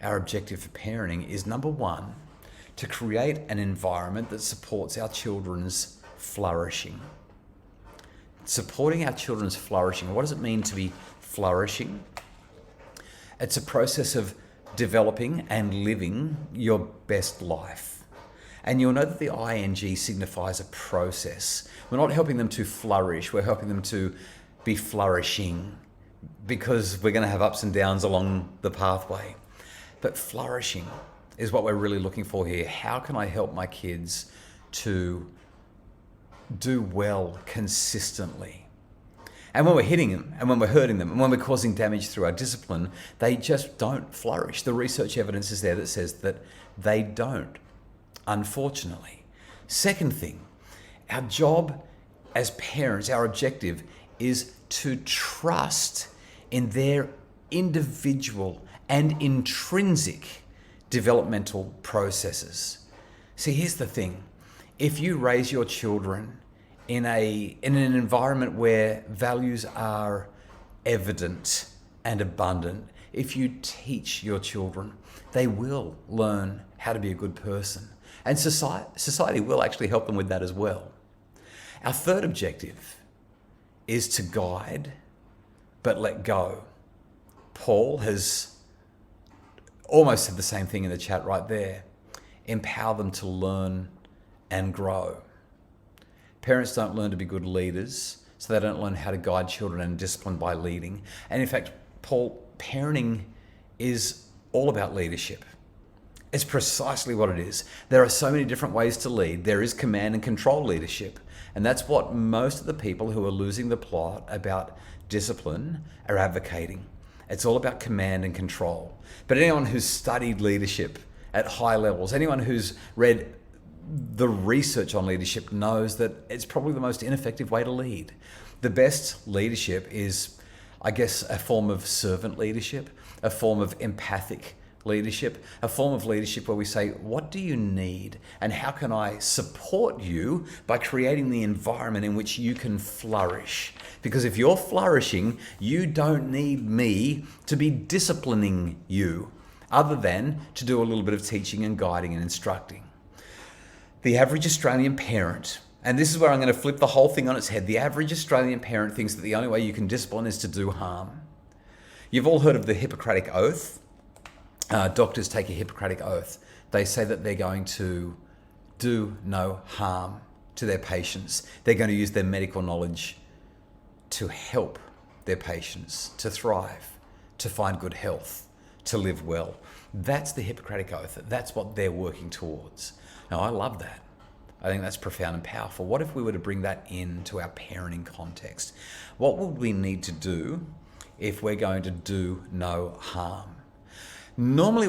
Our objective for parenting is, number one, to create an environment that supports our children's flourishing. Supporting our children's flourishing. What does it mean to be flourishing? It's a process of developing and living your best life. And you'll know that the ing signifies a process. We're not helping them to flourish, we're helping them to be flourishing, because we're going to have ups and downs along the pathway. But flourishing is what we're really looking for here. How can I help my kids to do well consistently? And when we're hitting them, and when we're hurting them, and when we're causing damage through our discipline, they just don't flourish. The research evidence is there that says that they don't, unfortunately. Second thing, our job as parents, our objective is to trust in their individual and intrinsic developmental processes. See, here's the thing. If you raise your children in an environment where values are evident and abundant, if you teach your children, they will learn how to be a good person. And society will actually help them with that as well. Our third objective is to guide, but let go. Paul has almost said the same thing in the chat right there. Empower them to learn and grow. Parents don't learn to be good leaders, so they don't learn how to guide children and discipline by leading. And in fact, Paul, parenting is all about leadership. It's precisely what it is. There are so many different ways to lead. There is command and control leadership. And that's what most of the people who are losing the plot about discipline are advocating. It's all about command and control. But anyone who's studied leadership at high levels, anyone who's read the research on leadership knows that it's probably the most ineffective way to lead. The best leadership is, I guess, a form of servant leadership, a form of empathic leadership, a form of leadership where we say, what do you need? And how can I support you by creating the environment in which you can flourish? Because if you're flourishing, you don't need me to be disciplining you, other than to do a little bit of teaching and guiding and instructing. The average Australian parent, and this is where I'm going to flip the whole thing on its head, the average Australian parent thinks that the only way you can discipline is to do harm. You've all heard of the Hippocratic Oath. Doctors take a Hippocratic Oath. They say that they're going to do no harm to their patients. They're going to use their medical knowledge to help their patients to thrive, to find good health, to live well. That's the Hippocratic Oath. That's what they're working towards. Now, I love that. I think that's profound and powerful. What if we were to bring that into our parenting context? What would we need to do if we're going to do no harm? Normally,